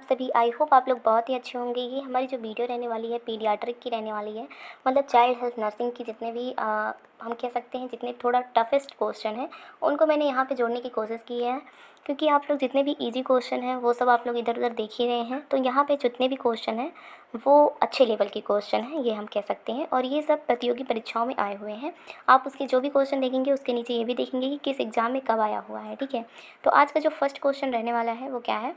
सभी? I hope आप लोग बहुत ही अच्छे होंगे। ये हमारी जो वीडियो रहने वाली है पीडियाट्रिक की रहने वाली है, मतलब चाइल्ड हेल्थ नर्सिंग की जितने भी हम कह सकते हैं जितने थोड़ा टफेस्ट क्वेश्चन हैं उनको मैंने यहाँ पे जोड़ने की कोशिश की है, क्योंकि आप लोग जितने भी इजी क्वेश्चन हैं वो सब आप लोग इधर उधर देख ही रहे हैं। तो यहाँ पे जितने भी क्वेश्चन हैं वो अच्छे लेवल के क्वेश्चन हैं, ये हम कह सकते हैं, और ये सब प्रतियोगी परीक्षाओं में आए हुए हैं। आप उसके जो भी क्वेश्चन देखेंगे उसके नीचे ये भी देखेंगे कि किस एग्ज़ाम में कब आया हुआ है, ठीक है। तो आज का जो फर्स्ट क्वेश्चन रहने वाला है वो क्या है,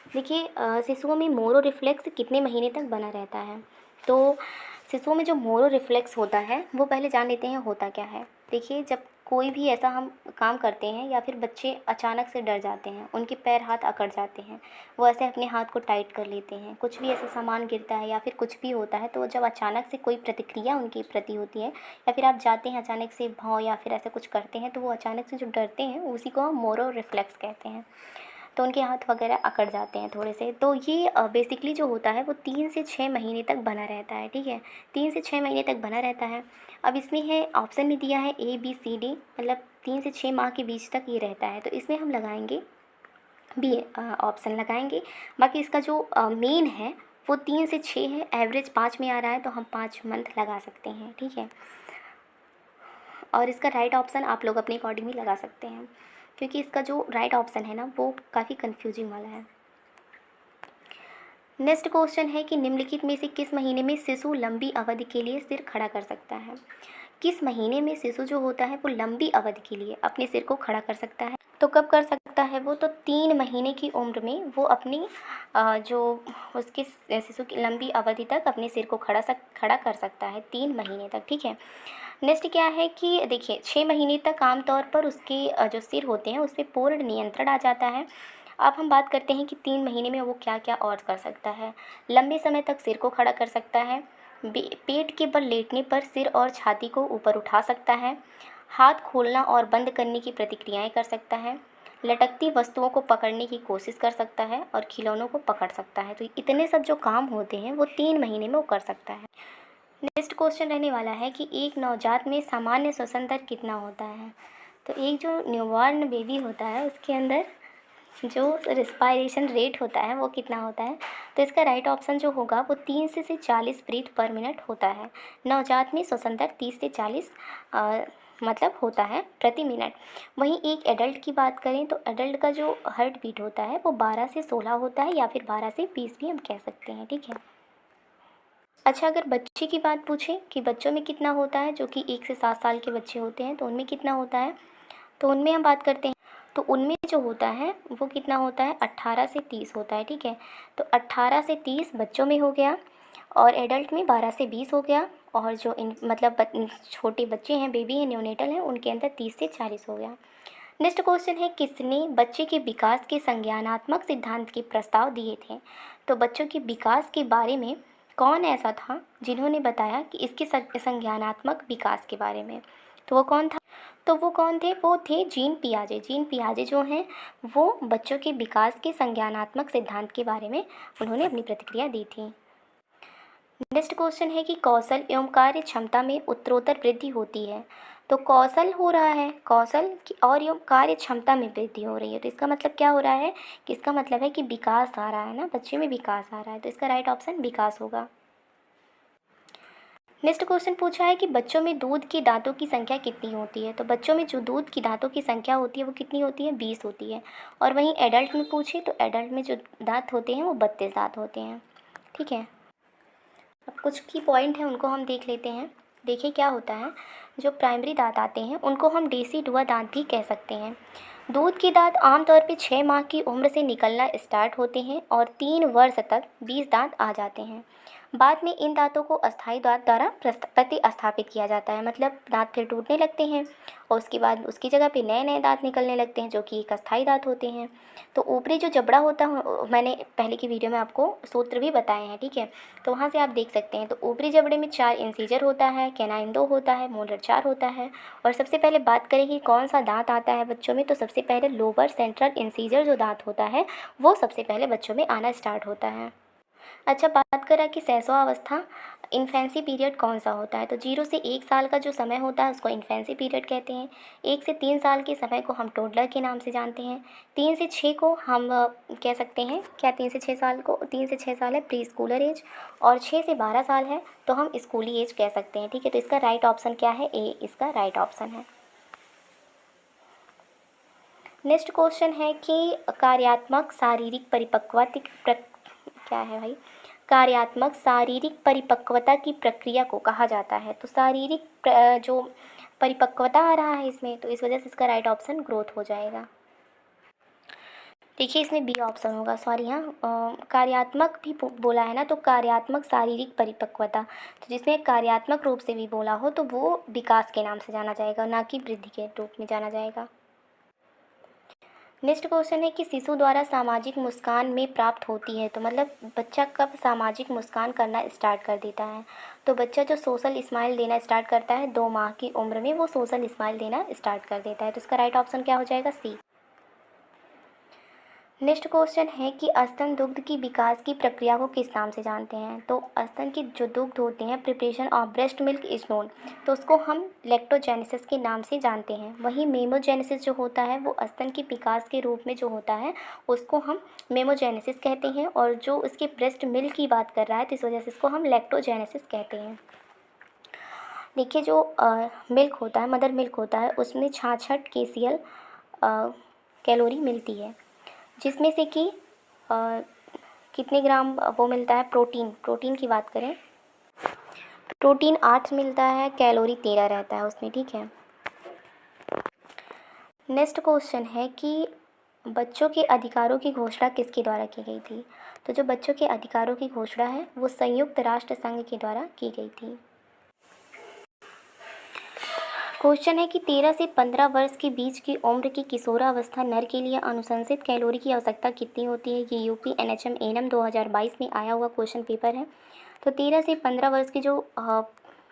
देखिए, शिशुओं में मोरो रिफ्लेक्स कितने महीने तक बना रहता है। तो शिशुओं में जो मोरो रिफ्लेक्स होता है वो पहले जान लेते हैं होता क्या है। देखिए, जब कोई भी ऐसा हम काम करते हैं या फिर बच्चे अचानक से डर जाते हैं, उनके पैर हाथ अकड़ जाते हैं, वो ऐसे अपने हाथ को टाइट कर लेते हैं, कुछ भी ऐसा सामान गिरता है या फिर कुछ भी होता है, तो जब अचानक से कोई प्रतिक्रिया उनके प्रति होती है या फिर आप जाते हैं अचानक से भाव या फिर ऐसा कुछ करते हैं, तो वो अचानक से जो डरते हैं उसी को हम मोरो रिफ्लेक्स कहते हैं। तो उनके हाथ वगैरह अकड़ जाते हैं थोड़े से। तो ये बेसिकली जो होता है वो 3 से 6 महीने तक बना रहता है, ठीक है। 3 से 6 महीने तक बना रहता है। अब इसमें है, ऑप्शन में दिया है ABCD, मतलब 3 से 6 माह के बीच तक ये रहता है, तो इसमें हम लगाएंगे बी ऑप्शन लगाएंगे। बाकी इसका जो मेन है वो 3 से 6 है, एवरेज 5 में आ रहा है, तो हम 5 मंथ लगा सकते हैं, ठीक है। और इसका राइट ऑप्शन आप लोग अपने अकॉर्डिंगली लगा सकते हैं, क्योंकि इसका जो राइट ऑप्शन है ना वो काफ़ी कंफ्यूजिंग वाला है। नेक्स्ट क्वेश्चन है कि निम्नलिखित में से किस महीने में शिशु लंबी अवधि के लिए सिर खड़ा कर सकता है। किस महीने में शिशु जो होता है वो लंबी अवधि के लिए अपने सिर को खड़ा कर सकता है। तो कब कर सकता है वो, तो 3 महीने की उम्र में वो अपनी जो उसके शिशु की लंबी अवधि तक अपने सिर को खड़ा कर सकता है, 3 महीने तक, ठीक है। नेक्स्ट क्या है कि देखिए, 6 महीने तक आमतौर पर उसके जो सिर होते हैं उस पर पूर्ण नियंत्रण आ जाता है। अब हम बात करते हैं कि 3 महीने में वो क्या क्या और कर सकता है। लंबे समय तक सिर को खड़ा कर सकता है, पेट के बल लेटने पर सिर और छाती को ऊपर उठा सकता है, हाथ खोलना और बंद करने की प्रतिक्रियाएं कर सकता है, लटकती वस्तुओं को पकड़ने की कोशिश कर सकता है और खिलौनों को पकड़ सकता है। तो इतने सब जो काम होते हैं वो 3 महीने में वो कर सकता है। नेक्स्ट क्वेश्चन रहने वाला है कि एक नवजात में सामान्य श्वसन दर कितना होता है। तो एक जो न्यूबॉर्न बेबी होता है उसके अंदर जो रिस्पायरेशन रेट होता है वो कितना होता है। तो इसका राइट ऑप्शन जो होगा वो 30 से 40 ब्रीथ पर मिनट होता है। नवजात में श्वसन दर 30 से 40 मतलब होता है प्रति मिनट। वहीं एक एडल्ट की बात करें तो एडल्ट का जो हार्ट बीट होता है वो 12 से 16 होता है, या फिर 12 से 20 भी हम कह सकते हैं, ठीक है। अच्छा, अगर बच्चे की बात पूछें कि बच्चों में कितना होता है, जो कि 1 से 7 साल के बच्चे होते हैं, तो उनमें कितना होता है, तो उनमें हम बात करते हैं तो उनमें जो होता है वो कितना होता है, 18 से 30 होता है, ठीक है। तो 18 से 30 बच्चों में हो गया, और एडल्ट में 12 से 20 हो गया, और जो छोटे बच्चे हैं, बेबी हैं, न्योनेटल हैं, उनके अंदर 30 से 40 हो गया। नेक्स्ट क्वेश्चन है, किसने बच्चे के विकास के संज्ञानात्मक सिद्धांत के प्रस्ताव दिए थे। तो बच्चों के विकास के बारे में कौन ऐसा था जिन्होंने बताया कि इसके संज्ञानात्मक विकास के बारे में, तो वो कौन था, तो वो कौन थे, वो थे जीन पियाजे। जीन पियाजे जो हैं वो बच्चों के विकास के संज्ञानात्मक सिद्धांत के बारे में उन्होंने अपनी प्रतिक्रिया दी थी। नेक्स्ट क्वेश्चन है कि कौशल एवं कार्य क्षमता में उत्तरोत्तर वृद्धि होती है। तो कौशल हो रहा है, कौशल और एवं कार्य क्षमता में वृद्धि हो रही है, तो इसका मतलब क्या हो रहा है कि इसका मतलब है कि विकास आ रहा है ना, बच्चे में विकास आ रहा है, तो इसका राइट ऑप्शन विकास होगा। नेक्स्ट क्वेश्चन पूछा है कि बच्चों में दूध के दांतों की संख्या कितनी होती है। तो बच्चों में जो दूध की दांतों की संख्या होती है वो कितनी होती है, 20 होती है। और वहीं एडल्ट में पूछे तो एडल्ट में जो दांत होते हैं वो 32 दांत होते हैं, ठीक है। अब कुछ की पॉइंट है उनको हम देख लेते हैं। देखिए क्या होता है, जो प्राइमरी दांत आते हैं उनको हम डेसिडुआ दांत भी कह सकते हैं। दूध के दांत आमतौर पर 6 माह की उम्र से निकलना स्टार्ट होते हैं और 3 वर्ष तक 20 दांत आ जाते हैं। बाद में इन दांतों को अस्थायी दांत द्वारा प्रतिस्थापित किया जाता है, मतलब दांत फिर टूटने लगते हैं और उसके बाद उसकी जगह पे नए नए दांत निकलने लगते हैं जो कि एक अस्थायी दांत होते हैं। तो ऊपरी जो जबड़ा होता है, मैंने पहले की वीडियो में आपको सूत्र भी बताए हैं, ठीक है, तो वहाँ से आप देख सकते हैं। तो ऊपरी जबड़े में 4 इंसीजर होता है, कैनाइन 2 होता है, मोलर 4 होता है। और सबसे पहले बात करें कि कौन सा दांत आता है बच्चों में, तो सबसे पहले लोअर सेंट्रल इंसीजर जो दांत होता है वो सबसे पहले बच्चों में आना स्टार्ट होता है। अच्छा, बात करें कि शैशवावस्था इन्फेंसी पीरियड कौन सा होता है, तो 0 से 1 साल का जो समय होता है उसको इन्फेंसी पीरियड कहते हैं। 1 से 3 साल के समय को हम टोडलर के नाम से जानते हैं। 3 से 6 को हम कह सकते हैं क्या, 3 से 6 साल को, 3 से 6 साल है प्री स्कूलर एज, और 6 से 12 साल है तो हम स्कूली एज कह सकते हैं। ठीक है, तो इसका राइट ऑप्शन क्या है, ए इसका राइट ऑप्शन है। नेक्स्ट क्वेश्चन है कि कार्यात्मक शारीरिक परिपक्वता क्या है भाई, कार्यात्मक शारीरिक परिपक्वता की प्रक्रिया को कहा जाता है। तो शारीरिक जो परिपक्वता आ रहा है इसमें, तो इस वजह से इसका राइट ऑप्शन ग्रोथ हो जाएगा। देखिए इसमें बी ऑप्शन होगा, सॉरी हाँ, कार्यात्मक भी बोला है ना, तो कार्यात्मक शारीरिक परिपक्वता, तो जिसमें कार्यात्मक रूप से भी बोला हो तो वो विकास के नाम से जाना जाएगा, ना कि वृद्धि के रूप में जाना जाएगा। नेक्स्ट क्वेश्चन है कि शिशु द्वारा सामाजिक मुस्कान में प्राप्त होती है, तो मतलब बच्चा कब सामाजिक मुस्कान करना स्टार्ट कर देता है, तो बच्चा जो सोशल स्माइल देना स्टार्ट करता है 2 माह की उम्र में, वो सोशल स्माइल देना स्टार्ट कर देता है, तो इसका राइट ऑप्शन क्या हो जाएगा, सी। नेक्स्ट क्वेश्चन है कि स्तन दुग्ध की विकास की प्रक्रिया को किस नाम से जानते हैं, तो स्तन की जो दुग्ध होते हैं, preparation of breast milk is known, तो उसको हम लैक्टोजेनेसिस के नाम से जानते हैं। वहीं मेमोजेनेसिस जो होता है वो स्तन के विकास के रूप में जो होता है उसको हम मेमोजेनेसिस कहते हैं, और जो उसके ब्रेस्ट मिल्क की बात कर रहा है तो इस वजह से इसको हम लैक्टोजेनेसिस कहते हैं। देखिए जो मिल्क होता है, मदर मिल्क होता है, उसमें 66 KCl कैलोरी मिलती है, जिसमें से कि कितने ग्राम वो मिलता है, प्रोटीन की बात करें, प्रोटीन 8 मिलता है, कैलोरी 13 रहता है उसमें। ठीक है, नेक्स्ट क्वेश्चन है कि बच्चों के अधिकारों की घोषणा किसके द्वारा की गई थी, तो जो बच्चों के अधिकारों की घोषणा है वो संयुक्त राष्ट्र संघ के द्वारा की गई थी। क्वेश्चन है कि 13 से 15 वर्ष के बीच की उम्र की किशोरावस्था नर के लिए अनुशंसित कैलोरी की आवश्यकता कितनी होती है, ये यूपी NHM ANM 2022 में आया हुआ क्वेश्चन पेपर है। तो 13 से 15 वर्ष के जो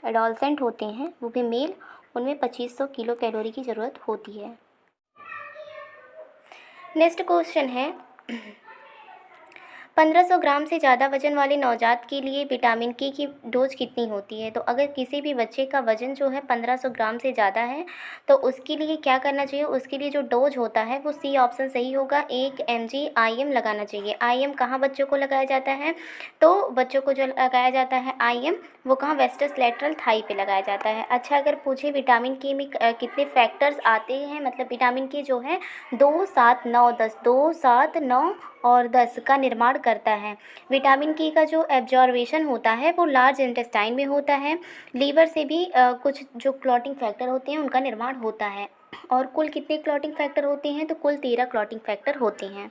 एडोलसेंट होते हैं वो भी मेल, उनमें 2500 किलो कैलोरी की ज़रूरत होती है। नेक्स्ट क्वेश्चन है 1500 ग्राम से ज़्यादा वजन वाले नवजात के लिए विटामिन के की डोज कितनी होती है, तो अगर किसी भी बच्चे का वज़न जो है 1500 ग्राम से ज़्यादा है तो उसके लिए क्या करना चाहिए, उसके लिए जो डोज होता है वो सी ऑप्शन सही होगा, 1 mg IM लगाना चाहिए। IM कहाँ बच्चों को लगाया जाता है, तो बच्चों को जो लगाया जाता है IM वो कहाँ, वेस्टस लेटरल थाई पे लगाया जाता है। अच्छा, अगर पूछे विटामिन के में कितने फैक्टर्स आते हैं, मतलब विटामिन के जो है 2, 7, 9, 10, 2, 7, 9 और 10 का निर्माण करता है। विटामिन के का जो एब्जॉर्वेशन होता है वो लार्ज इंटेस्टाइन में होता है। लीवर से भी कुछ जो क्लॉटिंग फैक्टर होते हैं उनका निर्माण होता है। और कुल कितने क्लॉटिंग फैक्टर होते हैं, तो कुल 13 क्लॉटिंग फैक्टर होते हैं।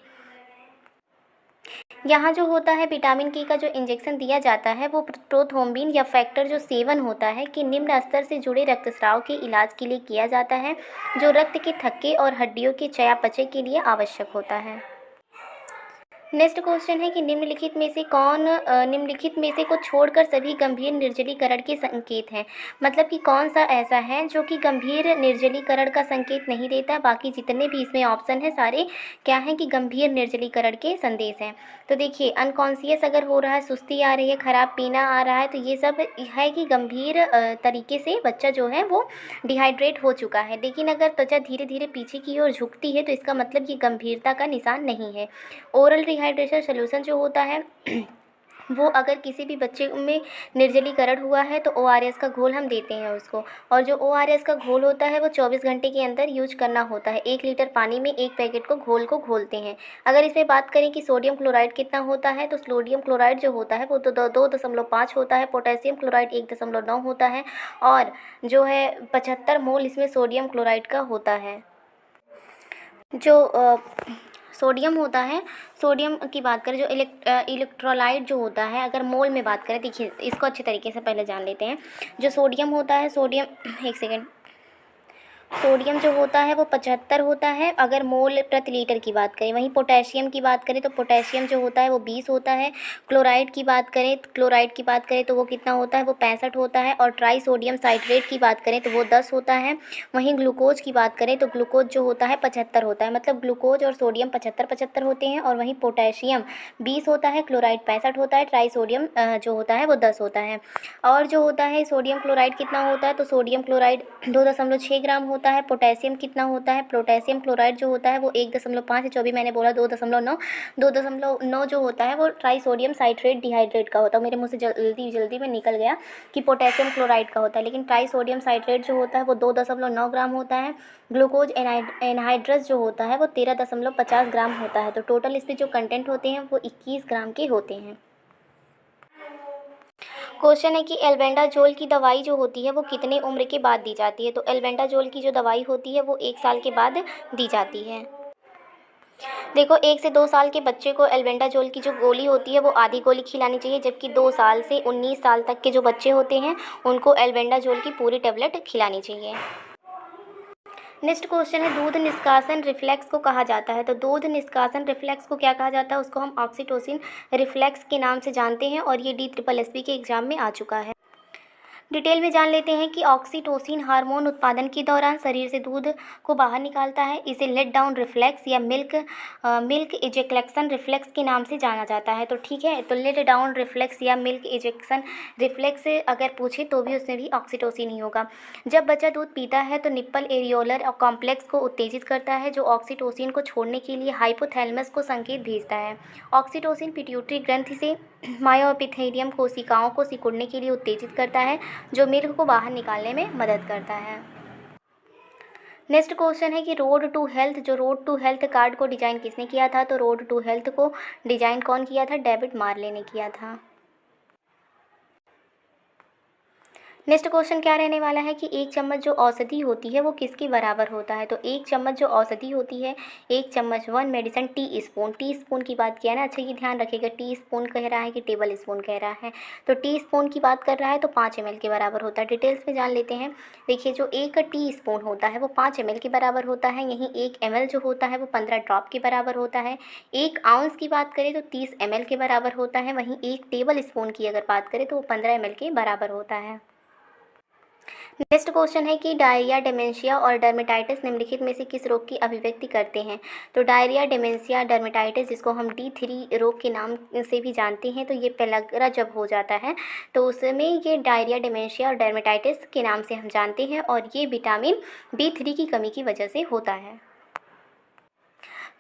यहाँ जो होता है विटामिन के का जो इंजेक्शन दिया जाता है वो प्रोथ्रोम्बिन या फैक्टर जो 7 होता है कि निम्न स्तर से जुड़े रक्तस्राव के इलाज के लिए किया जाता है, जो रक्त के थक्के और हड्डियों के चयापचय के लिए आवश्यक होता है। नेक्स्ट क्वेश्चन है कि निम्नलिखित में से को छोड़कर सभी गंभीर निर्जलीकरण के संकेत हैं, मतलब कि कौन सा ऐसा है जो कि गंभीर निर्जलीकरण का संकेत नहीं देता, बाकी जितने भी इसमें ऑप्शन है सारे क्या हैं कि गंभीर निर्जलीकरण के संदेश हैं। तो देखिए अनकॉन्शियस अगर हो रहा है, सुस्ती आ रही है, ख़राब पीना आ रहा है, तो ये सब है कि गंभीर तरीके से बच्चा जो है वो डिहाइड्रेट हो चुका है। लेकिन अगर त्वचा धीरे धीरे पीछे की ओर झुकती है तो इसका मतलब ये गंभीरता का निशान नहीं है। ओरल डिहाइड्रेशन सोल्यूशन जो होता है वो अगर किसी भी बच्चे में निर्जलीकरण हुआ है तो ORS का घोल हम देते हैं उसको, और जो ORS का घोल होता है वो 24 घंटे के अंदर यूज करना होता है। 1 लीटर पानी में 1 पैकेट को घोलते हैं। अगर इसमें बात करें कि सोडियम क्लोराइड कितना होता है, तो सोडियम क्लोराइड जो होता है वो तो 2.5 होता है, पोटेशियम क्लोराइड 1.9 होता है, और जो है 75 मोल इसमें सोडियम क्लोराइड का होता है। जो सोडियम होता है, सोडियम की बात करें, जो इलेक्ट्रोलाइट जो होता है, अगर मोल में बात करें, देखिए इसको अच्छे तरीके से पहले जान लेते हैं। जो सोडियम होता है, सोडियम एक सेकेंड, सोडियम जो होता है वो 75 होता है अगर मोल प्रति लीटर की बात करें। वहीं पोटेशियम की बात करें तो पोटेशियम जो होता है वो 20 होता है। क्लोराइड की बात करें तो वो कितना होता है, वो 65 होता है। और ट्राई सोडियम साइट्रेट की बात करें तो वो 10 होता है। वहीं ग्लूकोज की बात करें तो ग्लूकोज जो होता है 75 होता है, मतलब ग्लूकोज और सोडियम 75 होते हैं। और वहीं पोटेशियम 20 होता है, क्लोराइड 65 होता है, ट्राई सोडियम जो होता है वो 10 होता है। और जो होता है सोडियम क्लोराइड कितना होता है, तो सोडियम क्लोराइड 2.6 ग्राम होता है। पोटेशियम कितना होता है, पोटेशियम क्लोराइड जो होता है वो 1.5 है, जो भी मैंने बोला 2.9 जो होता है वो ट्राई सोडियम साइट्रेट डिहाइड्रेट का होता है। मेरे मुँह से जल्दी में निकल गया कि पोटेशियम क्लोराइड का होता है, लेकिन ट्राई सोडियम साइट्रेट जो होता है वो 2.9 ग्राम होता है। ग्लूकोज एनहाइड्रस जो होता है वो 13.50 ग्राम होता है। तो टोटल इसमें जो कंटेंट होते हैं वो 21 ग्राम के होते हैं। क्वेश्चन है कि एल्बेंडाजोल की दवाई जो होती है वो कितने उम्र के बाद दी जाती है। तो एल्बेंडाजोल की जो दवाई होती है वो 1 साल के बाद दी जाती है। देखो, 1 से 2 साल के बच्चे को एल्बेंडाजोल की जो गोली होती है वो आधी गोली खिलानी चाहिए, जबकि 2 साल से 19 साल तक के जो बच्चे होते हैं उनको एल्बेंडाजोल की पूरी टेबलेट खिलानी चाहिए। नेक्स्ट क्वेश्चन है, दूध निष्कासन रिफ्लेक्स को कहा जाता है। तो दूध निष्कासन रिफ्लेक्स को क्या कहा जाता है, उसको हम ऑक्सीटोसिन रिफ्लेक्स के नाम से जानते हैं और ये DSSB के एग्जाम में आ चुका है। डिटेल में जान लेते हैं कि ऑक्सीटोसिन हार्मोन उत्पादन के दौरान शरीर से दूध को बाहर निकालता है। इसे लेट डाउन रिफ्लेक्स या मिल्क इजेक्शन रिफ्लेक्स के नाम से जाना जाता है। तो ठीक है, तो लेट डाउन रिफ्लेक्स या मिल्क इजेक्शन रिफ्लेक्स अगर पूछे तो भी उसमें भी ऑक्सीटोसिन ही होगा। जब बच्चा दूध पीता है तो निप्पल एरियोलर कॉम्प्लेक्स को उत्तेजित करता है, जो ऑक्सीटोसिन को छोड़ने के लिए हाइपोथैलेमस को संकेत भेजता है। ऑक्सीटोसिन पिट्यूटरी ग्रंथि से मायोएपिथेलियम कोशिकाओं को सिकुड़ने के लिए उत्तेजित करता है, जो मिल्क को बाहर निकालने में मदद करता है। नेक्स्ट क्वेश्चन है कि रोड टू हेल्थ, जो रोड टू हेल्थ कार्ड को डिज़ाइन किसने किया था। तो रोड टू हेल्थ को डिज़ाइन कौन किया था, डेविड मार्ले ने किया था। नेक्स्ट क्वेश्चन क्या रहने वाला है कि 1 चम्मच जो औषधि होती है वो किसके बराबर होता है। तो 1 चम्मच जो औषधि होती है, 1 चम्मच 1 मेडिसिन टी स्पून की बात किया ना। अच्छा, ये ध्यान रखिएगा, टी स्पून कह रहा है कि टेबल स्पून कह रहा है। तो टी स्पून की बात कर रहा है तो 5 ml के बराबर होता है। डिटेल्स में जान लेते हैं। देखिए, जो 1 टी स्पून होता है वो 5 ml के बराबर होता है। यहीं 1 ml जो होता है वो 15 ड्रॉप के बराबर होता है। 1 आउंस की बात करें तो 30 ml के बराबर होता है। वहीं 1 टेबल स्पून की अगर बात करें तो वो 15 ml के बराबर होता है। नेक्स्ट क्वेश्चन है कि डायरिया, डेमेंशिया और डर्मेटाइटिस निम्नलिखित में से किस रोग की अभिव्यक्ति करते हैं। तो डायरिया, डेमेंशिया, डर्मेटाइटिस, जिसको हम D3 रोग के नाम से भी जानते हैं, तो ये पेलाग्रा जब हो जाता है तो उसमें ये डायरिया, डेमेंशिया और डर्मेटाइटिस के नाम से हम जानते हैं, और ये विटामिन B3 की कमी की वजह से होता है।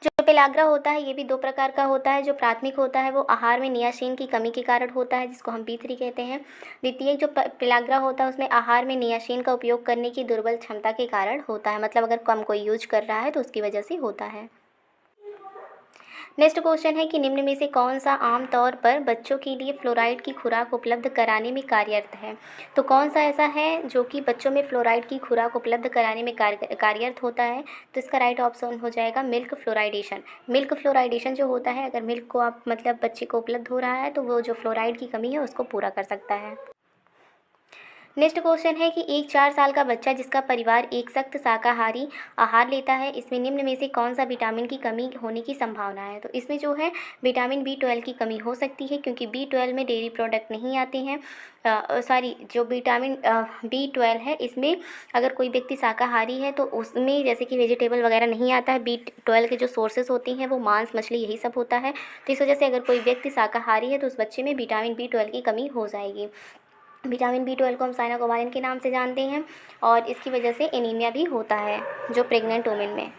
जो पेलाग्रा होता है ये भी 2 प्रकार का होता है। जो प्राथमिक होता है वो आहार में नियासिन की कमी के कारण होता है, जिसको हम B3 कहते हैं। द्वितीय जो पेलाग्रा होता है उसमें आहार में नियासिन का उपयोग करने की दुर्बल क्षमता के कारण होता है, मतलब अगर कम कोई यूज कर रहा है तो उसकी वजह से होता है। नेक्स्ट क्वेश्चन है कि निम्न में से कौन सा आम तौर पर बच्चों के लिए फ्लोराइड की खुराक उपलब्ध कराने में कार्यरत है। तो कौन सा ऐसा है जो कि बच्चों में फ्लोराइड की खुराक उपलब्ध कराने में कार्यरत होता है। तो इसका राइट ऑप्शन हो जाएगा मिल्क फ्लोराइडेशन। मिल्क फ्लोराइडेशन जो होता है, अगर मिल्क को आप मतलब बच्चे को उपलब्ध हो रहा है तो वो जो फ्लोराइड की कमी है उसको पूरा कर सकता है। नेक्स्ट क्वेश्चन है कि एक 4 साल का बच्चा जिसका परिवार एक सख्त शाकाहारी आहार लेता है, इसमें निम्न में से कौन सा विटामिन की कमी होने की संभावना है। तो इसमें जो है विटामिन B12 की कमी हो सकती है, क्योंकि B12 में डेयरी प्रोडक्ट नहीं आते हैं। जो विटामिन B12 है इसमें अगर कोई व्यक्ति शाकाहारी है तो उसमें जैसे कि वेजिटेबल वगैरह नहीं आता है। B12 के जो सोर्सेज होती हैं वो मांस, मछली, यही सब होता है। तो इस वजह से अगर कोई व्यक्ति शाकाहारी है तो उस बच्चे में विटामिन B12 की कमी हो जाएगी। विटामिन B12 को हम साइनाकोबालिन के नाम से जानते हैं, और इसकी वजह से एनीमिया भी होता है जो प्रेग्नेंट वुमेन में।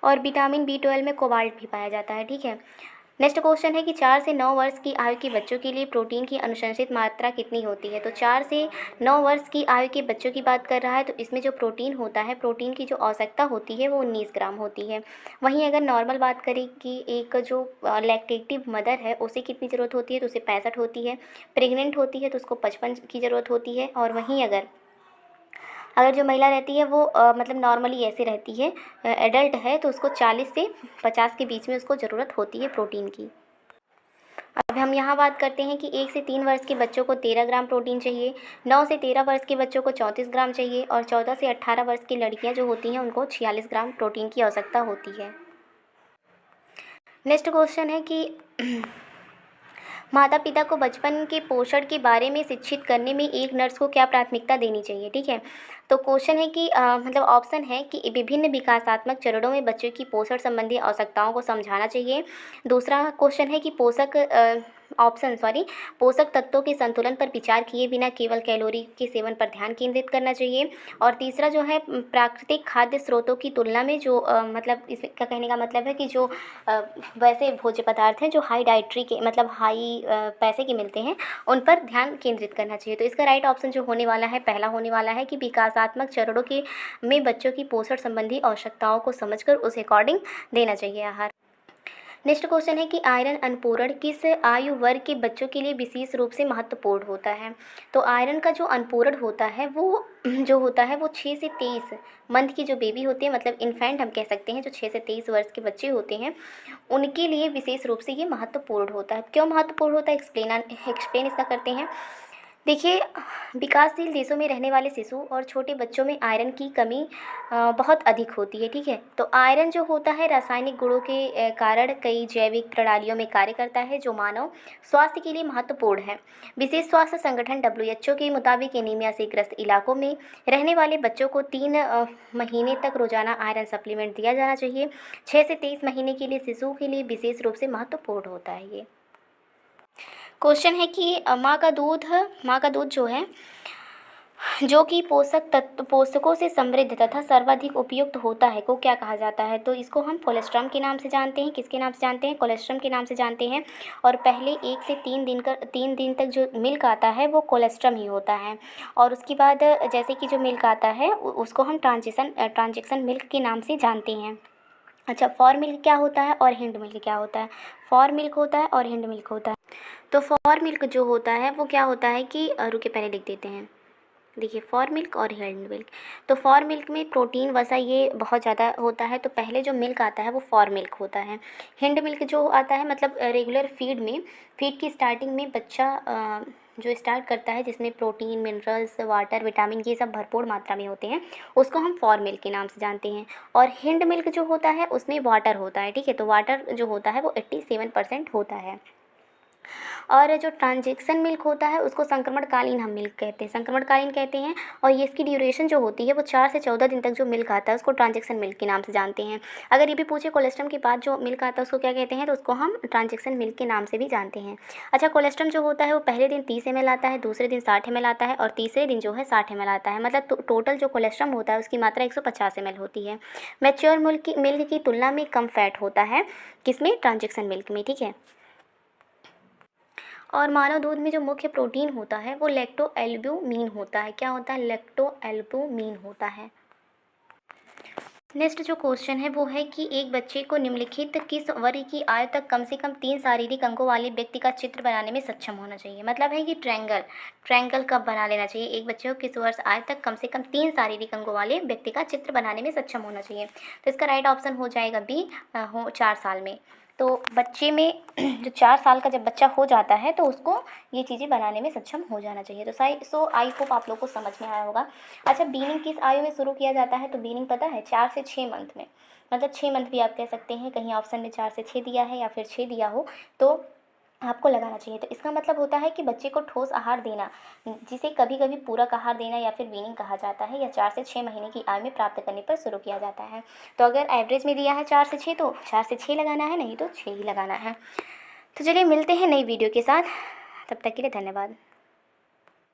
और विटामिन B12 में कोबाल्ट भी पाया जाता है। ठीक है, नेक्स्ट क्वेश्चन है कि 4 से 9 वर्ष की आयु के बच्चों के लिए प्रोटीन की अनुशंसित मात्रा कितनी होती है। तो 4 से 9 वर्ष की आयु के बच्चों की बात कर रहा है तो इसमें जो प्रोटीन होता है, प्रोटीन की जो आवश्यकता होती है वो 19 ग्राम होती है। वहीं अगर नॉर्मल बात करें कि एक जो लैक्टेटिव मदर है उसे कितनी ज़रूरत होती है, तो उसे 65 होती है। प्रेग्नेंट होती है तो उसको 55 की ज़रूरत होती है। और वहीं अगर जो महिला रहती है वो मतलब नॉर्मली ऐसे रहती है, एडल्ट है, तो उसको 40 से 50 के बीच में उसको ज़रूरत होती है प्रोटीन की। अब हम यहाँ बात करते हैं कि 1 से 3 वर्ष के बच्चों को 13 ग्राम प्रोटीन चाहिए, 9 से 13 वर्ष के बच्चों को 34 ग्राम चाहिए और 14 से 18 वर्ष की लड़कियाँ जो होती हैं उनको 46 ग्राम प्रोटीन की आवश्यकता होती है। नेक्स्ट क्वेश्चन है कि माता पिता को बचपन के पोषण के बारे में शिक्षित करने में एक नर्स को क्या प्राथमिकता देनी चाहिए। ठीक है, तो क्वेश्चन है कि मतलब ऑप्शन है कि विभिन्न विकासात्मक चरणों में बच्चों की पोषण संबंधी आवश्यकताओं को समझाना चाहिए। दूसरा क्वेश्चन है कि पोषक तत्वों के संतुलन पर विचार किए बिना केवल कैलोरी के सेवन पर ध्यान केंद्रित करना चाहिए। और तीसरा जो है प्राकृतिक खाद्य स्रोतों की तुलना में जो मतलब इसका कहने का मतलब है कि जो वैसे भोज्य पदार्थ हैं जो हाई डाइट्री के मतलब हाई पैसे के मिलते हैं उन पर ध्यान केंद्रित करना चाहिए। तो इसका राइट ऑप्शन जो होने वाला है पहला होने वाला है कि विकासात्मक चरणों के में बच्चों की पोषण संबंधी आवश्यकताओं को समझकर उस अकॉर्डिंग देना चाहिए आहार। नेक्स्ट क्वेश्चन है कि आयरन अनुपूरण किस आयु वर्ग के बच्चों के लिए विशेष रूप से महत्वपूर्ण होता है। तो आयरन का जो अनुपूरण होता है वो जो होता है वो 6 से 23 मंथ की जो बेबी होती है मतलब इन्फेंट हम कह सकते हैं, जो 6 से 23 वर्ष के बच्चे होते हैं उनके लिए विशेष रूप से ये महत्वपूर्ण होता है। क्यों महत्वपूर्ण होता है एक्सप्लेन इसका करते हैं। देखिए, विकासशील देशों में रहने वाले शिशु और छोटे बच्चों में आयरन की कमी बहुत अधिक होती है। ठीक है, तो आयरन जो होता है रासायनिक गुणों के कारण कई जैविक प्रणालियों में कार्य करता है जो मानव स्वास्थ्य के लिए महत्वपूर्ण है। विशेष स्वास्थ्य संगठन WHO के मुताबिक एनीमिया से ग्रस्त इलाकों में रहने वाले बच्चों को 3 महीने तक रोजाना आयरन सप्लीमेंट दिया जाना चाहिए। 6 से 23 महीने के लिए शिशुओं के लिए विशेष रूप से महत्वपूर्ण होता है ये। क्वेश्चन है कि माँ का दूध जो है जो कि पोषकों से समृद्ध तथा सर्वाधिक उपयुक्त होता है को क्या कहा जाता है। तो इसको हम कोलेस्ट्रम के नाम से जानते हैं। किसके नाम से जानते हैं? कोलेस्ट्रम के नाम से जानते हैं। और पहले 1 से 3 दिन तक जो मिल्क आता है वो कोलेस्ट्रम ही होता है। और उसके बाद जैसे कि जो मिल्क आता है उसको हम ट्रांजेक्शन मिल्क के नाम से जानते हैं। अच्छा, फॉर मिल्क क्या होता है और हिंड मिल्क क्या होता है? फॉर मिल्क होता है और हिंड मिल्क होता है। तो फॉर मिल्क जो होता है वो क्या होता है कि रुके पहले लिख देते हैं। देखिए, फॉर मिल्क और हिंड मिल्क। तो फॉर मिल्क में प्रोटीन वसा ये बहुत ज़्यादा होता है, तो पहले जो मिल्क आता है वो फॉर मिल्क होता है। हिंड मिल्क जो आता है मतलब रेगुलर फीड की स्टार्टिंग में बच्चा जो स्टार्ट करता है जिसमें प्रोटीन, मिनरल्स, वाटर, विटामिन ये सब भरपूर मात्रा में होते हैं, उसको हम फॉर मिल्क के नाम से जानते हैं। और हिंड मिल्क जो होता है उसमें वाटर होता है। ठीक है, तो वाटर जो होता है वो 87% होता है। और जो ट्रांजेक्शन मिल्क होता है उसको संक्रमणकालीन हम मिल्क कहते हैं। और ये इसकी ड्यूरेशन जो होती है वो 4 से 14 दिन तक जो मिल्क आता है उसको ट्रांजेक्शन मिल्क के नाम से जानते हैं। अगर ये भी पूछे कोलेस्ट्रम के बाद जो मिल्क आता है उसको क्या कहते हैं, तो उसको हम ट्रांजेक्शन मिल्क के नाम से भी जानते हैं। अच्छा, कोलेस्ट्रम जो होता है वो पहले दिन 30 ml आता है, दूसरे दिन 60 ml आता है और तीसरे दिन जो है 60 ml आता है। मतलब टोटल जो कोलेस्ट्रम होता है उसकी मात्रा 150 ml होती है। मैच्योर मिल्क की तुलना में कम फैट होता है किसमें? ट्रांजेक्शन मिल्क में। ठीक है, और मानव दूध में जो मुख्य प्रोटीन होता है वो लैक्टोएल्ब्यूमिन होता है। क्या होता है? लैक्टोएल्ब्यूमिन होता है। नेक्स्ट जो क्वेश्चन है वो है कि एक बच्चे को निम्नलिखित किस वर्ग की आयु तक कम से कम 3 शारीरिक अंगों वाले व्यक्ति का चित्र बनाने में सक्षम होना चाहिए। मतलब है कि ट्रायंगल कब बना लेना चाहिए। एक बच्चे को किस वर्ष आयु तक कम से कम 3 शारीरिक अंगों वाले व्यक्ति का चित्र बनाने में सक्षम होना चाहिए। तो इसका राइट ऑप्शन हो जाएगा बी, 4 साल में। तो बच्चे में जो 4 साल का जब बच्चा हो जाता है तो उसको ये चीज़ें बनाने में सक्षम हो जाना चाहिए। तो आई होप आप लोग को समझ में आया होगा। अच्छा, बीनिंग किस आयु में शुरू किया जाता है? तो बीनिंग पता है 4 से 6 मंथ में, मतलब 6 मंथ भी आप कह सकते हैं। कहीं ऑप्शन में 4 से 6 दिया है या फिर 6 दिया हो तो आपको लगाना चाहिए। तो इसका मतलब होता है कि बच्चे को ठोस आहार देना, जिसे कभी कभी पूरक आहार देना या फिर वीनिंग कहा जाता है, या 4 से 6 महीने की आयु में प्राप्त करने पर शुरू किया जाता है। तो अगर एवरेज में दिया है 4 से 6 तो 4 से 6 लगाना है, नहीं तो 6 ही लगाना है। तो चलिए मिलते हैं नई वीडियो के साथ, तब तक के लिए धन्यवाद।